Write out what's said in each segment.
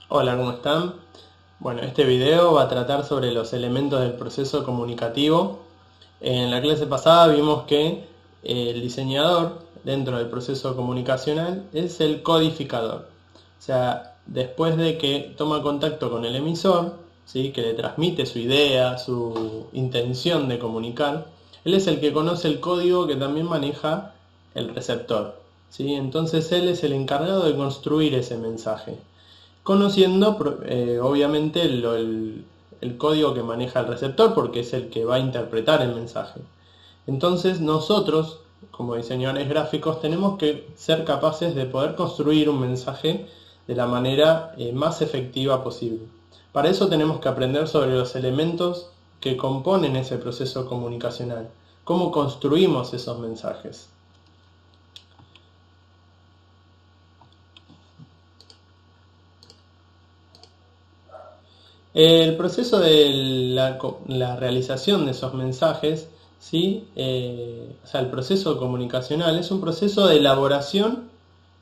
Hola, ¿cómo están? Bueno, este video va a tratar sobre los elementos del proceso comunicativo. En la clase pasada vimos que el diseñador dentro del proceso comunicacional es el codificador. O sea, después de que toma contacto con el emisor, ¿sí?, que le transmite su idea, su intención de comunicar, él es el que conoce el código que también maneja el receptor, ¿sí? Entonces él es el encargado de construir ese mensaje conociendo obviamente el código que maneja el receptor porque es el que va a interpretar el mensaje. Entonces nosotros, como diseñadores gráficos, tenemos que ser capaces de poder construir un mensaje de la manera más efectiva posible. Para eso tenemos que aprender sobre los elementos que componen ese proceso comunicacional, cómo construimos esos mensajes. El proceso de la realización de esos mensajes, ¿sí? O sea, el proceso comunicacional es un proceso de elaboración,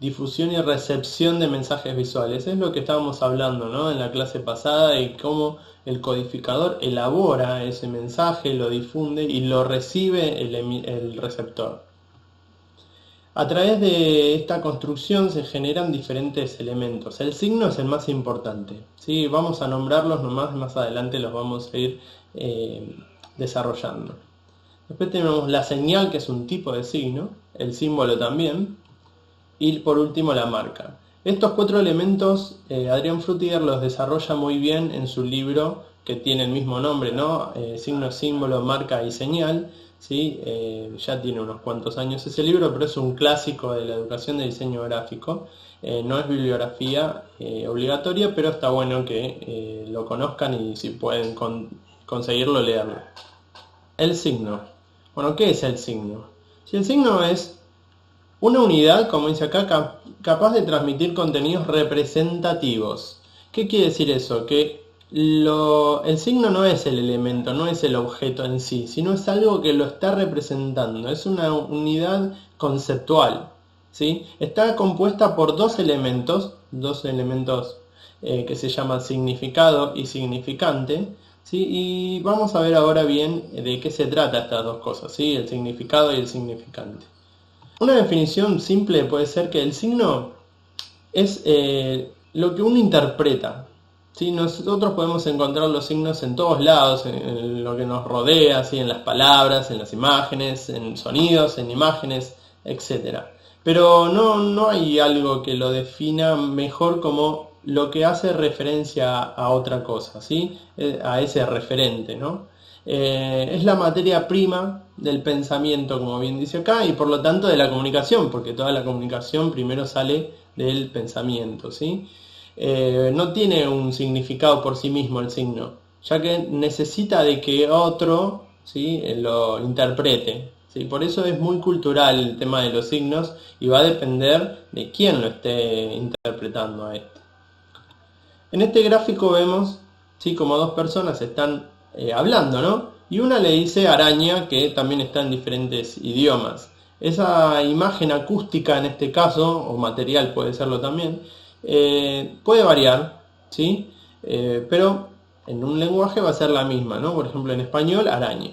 difusión y recepción de mensajes visuales. Es lo que estábamos hablando, ¿no?, en la clase pasada, y cómo el codificador elabora ese mensaje, lo difunde y lo recibe el receptor. A través de esta construcción se generan diferentes elementos. El signo es el más importante, ¿sí? Vamos a nombrarlos nomás, más adelante los vamos a ir eh, desarrollando. Después tenemos la señal, que es un tipo de signo, el símbolo también, y por último la marca. Estos cuatro elementos Adrián Frutiger los desarrolla muy bien en su libro que tiene el mismo nombre, ¿no? Signo, símbolo, marca y señal. ¿Sí? Ya tiene unos cuantos años ese libro, pero es un clásico de la educación de diseño gráfico. No es bibliografía obligatoria, pero está bueno que lo conozcan y si pueden conseguirlo, leerlo. El signo. Bueno, ¿qué es el signo? Si el signo es una unidad, como dice acá, capaz de transmitir contenidos representativos. ¿Qué quiere decir eso? Que el signo no es el elemento, no es el objeto en sí, sino es algo que lo está representando. Es una unidad conceptual, ¿sí? Está compuesta por dos elementos que se llaman significado y significante, ¿sí? Y vamos a ver ahora bien de qué se trata estas dos cosas, ¿sí? El significado y el significante. Una definición simple puede ser que el signo es lo que uno interpreta. ¿Sí? Nosotros podemos encontrar los signos en todos lados, en lo que nos rodea, ¿sí?, en las palabras, en las imágenes, en sonidos, en imágenes, etcétera. Pero no hay algo que lo defina mejor como lo que hace referencia a otra cosa, ¿sí? A ese referente, ¿no? Es la materia prima del pensamiento, como bien dice acá, y por lo tanto de la comunicación, porque toda la comunicación primero sale del pensamiento, ¿sí? No tiene un significado por sí mismo el signo, ya que necesita de que otro, ¿sí?, lo interprete, ¿sí? Por eso es muy cultural el tema de los signos y va a depender de quién lo esté interpretando a esto. En este gráfico vemos, ¿sí?, como dos personas están hablando, ¿no? Y una le dice araña, que también está en diferentes idiomas. Esa imagen acústica en este caso, o material puede serlo también, puede variar, ¿sí? Pero en un lenguaje va a ser la misma, ¿no? Por ejemplo, en español, araña.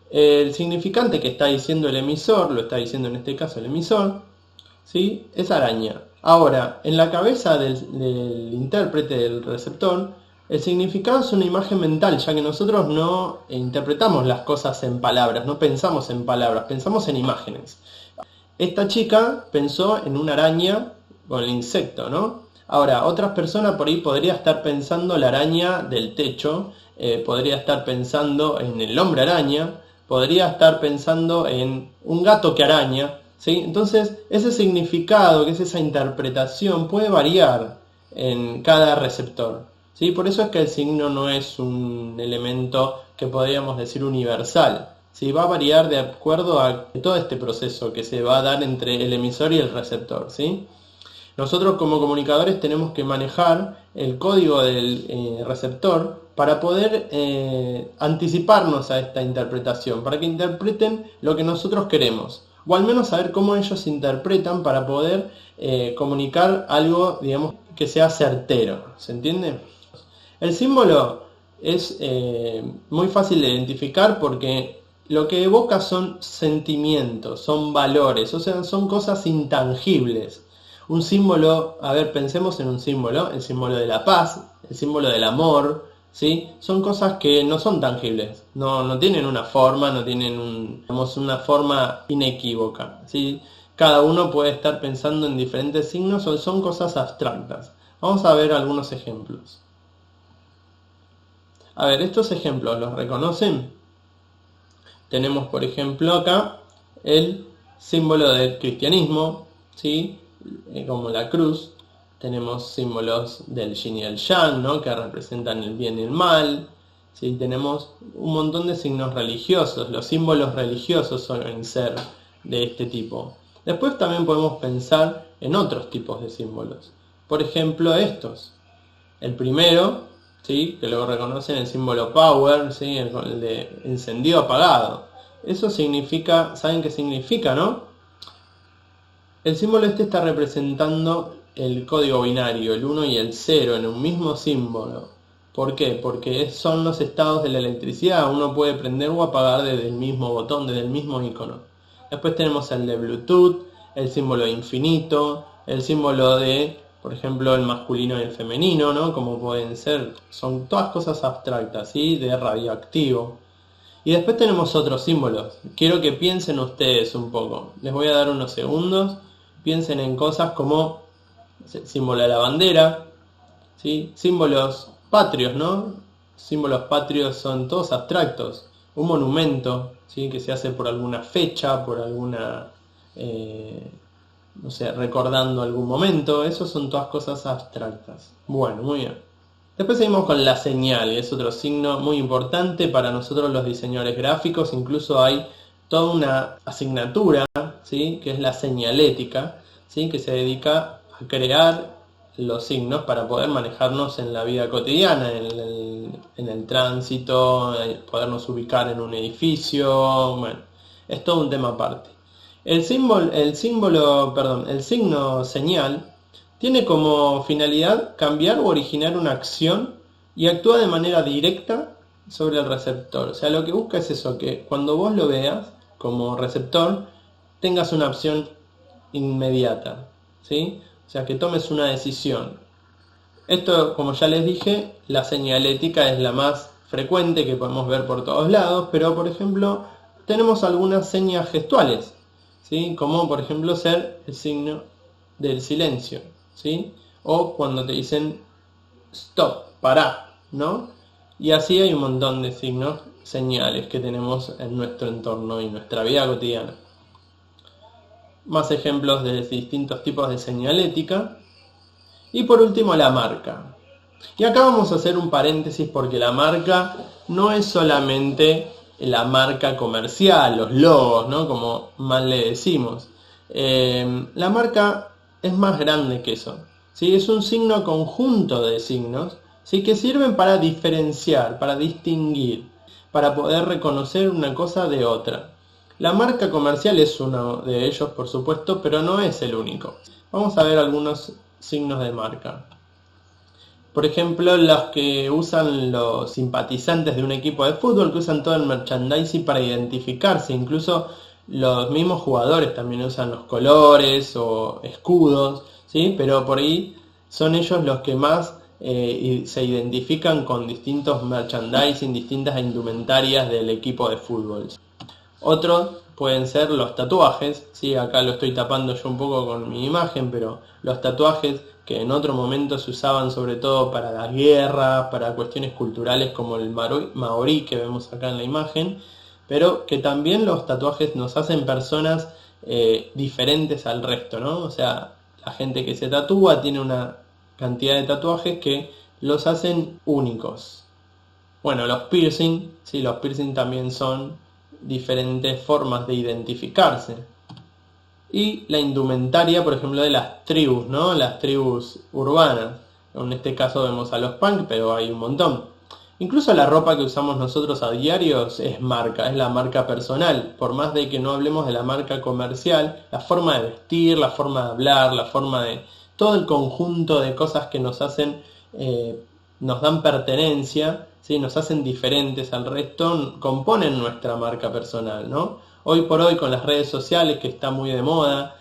El significante que está diciendo el emisor, lo está diciendo en este caso el emisor, ¿sí?, es araña. Ahora, en la cabeza del intérprete, del receptor, el significado es una imagen mental, ya que nosotros no interpretamos las cosas en palabras, no pensamos en palabras, pensamos en imágenes. Esta chica pensó en una araña con el insecto, ¿no? Ahora, otras personas por ahí podría estar pensando la araña del techo, podría estar pensando en el hombre araña, podría estar pensando en un gato que araña, ¿sí? Entonces, ese significado, que es esa interpretación, puede variar en cada receptor, ¿sí? Por eso es que el signo no es un elemento que podríamos decir universal, ¿sí? Va a variar de acuerdo a todo este proceso que se va a dar entre el emisor y el receptor, ¿sí? Nosotros como comunicadores tenemos que manejar el código del receptor para poder anticiparnos a esta interpretación, para que interpreten lo que nosotros queremos, o al menos saber cómo ellos interpretan para poder comunicar algo, digamos, que sea certero, ¿se entiende? El símbolo es muy fácil de identificar porque lo que evoca son sentimientos, son valores, o sea, son cosas intangibles. Un símbolo, a ver, pensemos en un símbolo, el símbolo de la paz, el símbolo del amor, ¿sí? Son cosas que no son tangibles, no tienen una forma, no tienen una forma inequívoca, ¿sí? Cada uno puede estar pensando en diferentes signos o son cosas abstractas. Vamos a ver algunos ejemplos. A ver, estos ejemplos, ¿los reconocen? Tenemos, por ejemplo, acá el símbolo del cristianismo, ¿sí? Como la cruz. Tenemos símbolos del yin y el yang, ¿no? Que representan el bien y el mal. ¿Sí? Tenemos un montón de signos religiosos. Los símbolos religiosos suelen ser de este tipo. Después también podemos pensar en otros tipos de símbolos. Por ejemplo, estos. El primero, ¿sí? Que luego reconocen el símbolo power, ¿sí? El de encendido apagado. Eso significa, ¿saben qué significa, no? El símbolo este está representando el código binario, el 1 y el 0 en un mismo símbolo. ¿Por qué? Porque son los estados de la electricidad. Uno puede prender o apagar desde el mismo botón, desde el mismo icono. Después tenemos el de Bluetooth, el símbolo de infinito, el símbolo de, por ejemplo, el masculino y el femenino, ¿no? Como pueden ser, son todas cosas abstractas, ¿sí? De radioactivo. Y después tenemos otros símbolos. Quiero que piensen ustedes un poco. Les voy a dar unos segundos. Piensen en cosas como el símbolo de la bandera, ¿sí? Símbolos patrios, ¿no? Símbolos patrios son todos abstractos. Un monumento, ¿sí? Que se hace por alguna fecha, por alguna, no sé, recordando algún momento. Esos son todas cosas abstractas. Bueno, muy bien. Después seguimos con la señal, y es otro signo muy importante para nosotros los diseñadores gráficos. Incluso hay toda una asignatura, ¿sí? Que es la señalética, ¿sí? Que se dedica a crear los signos para poder manejarnos en la vida cotidiana, en el tránsito, podernos ubicar en un edificio. Bueno, es todo un tema aparte. El signo señal tiene como finalidad cambiar o originar una acción y actúa de manera directa sobre el receptor. O sea, lo que busca es eso, que cuando vos lo veas como receptor, tengas una acción inmediata, ¿sí? O sea, que tomes una decisión. Esto, como ya les dije, la señalética es la más frecuente que podemos ver por todos lados, pero por ejemplo, tenemos algunas señas gestuales, ¿sí? Como por ejemplo ser el signo del silencio, ¿sí? O cuando te dicen stop, pará, ¿no? Y así hay un montón de signos, señales que tenemos en nuestro entorno y nuestra vida cotidiana. Más ejemplos de distintos tipos de señalética. Y por último la marca. Y acá vamos a hacer un paréntesis porque la marca no es solamente la marca comercial, los logos, ¿no? Como mal le decimos. La marca es más grande que eso, ¿sí? Es un signo conjunto de signos, ¿sí? Que sirven para diferenciar, para distinguir, para poder reconocer una cosa de otra. La marca comercial es uno de ellos, por supuesto, pero no es el único. Vamos a ver algunos signos de marca. Por ejemplo, los que usan los simpatizantes de un equipo de fútbol, que usan todo el merchandising para identificarse. Incluso los mismos jugadores también usan los colores o escudos, ¿sí? Pero por ahí son ellos los que más se identifican con distintos merchandising, distintas indumentarias del equipo de fútbol. Otros pueden ser los tatuajes, ¿sí? Acá lo estoy tapando yo un poco con mi imagen, pero los tatuajes que en otro momento se usaban sobre todo para las guerras, para cuestiones culturales como el maorí que vemos acá en la imagen, pero que también los tatuajes nos hacen personas diferentes al resto, ¿no? O sea, la gente que se tatúa tiene una cantidad de tatuajes que los hacen únicos. Bueno, los piercing, sí, los piercing también son diferentes formas de identificarse. Y la indumentaria, por ejemplo, de las tribus, ¿no? Las tribus urbanas. En este caso vemos a los punk, pero hay un montón. Incluso la ropa que usamos nosotros a diario es marca, es la marca personal. Por más de que no hablemos de la marca comercial, la forma de vestir, la forma de hablar, la forma todo el conjunto de cosas que nos hacen, nos dan pertenencia, ¿sí? Nos hacen diferentes al resto, componen nuestra marca personal, ¿no? Hoy por hoy con las redes sociales, que está muy de moda,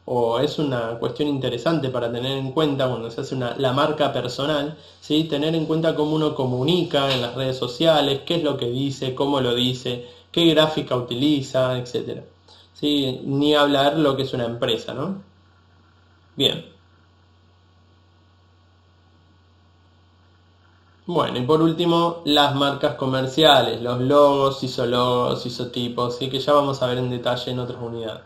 o es una cuestión interesante para tener en cuenta cuando se hace la marca personal, ¿sí? Tener en cuenta cómo uno comunica en las redes sociales, qué es lo que dice, cómo lo dice, qué gráfica utiliza, etcétera. ¿Sí? Ni hablar lo que es una empresa, ¿no? Bien. Bueno, y por último, las marcas comerciales, los logos, isotipos, ¿sí? Que ya vamos a ver en detalle en otras unidades.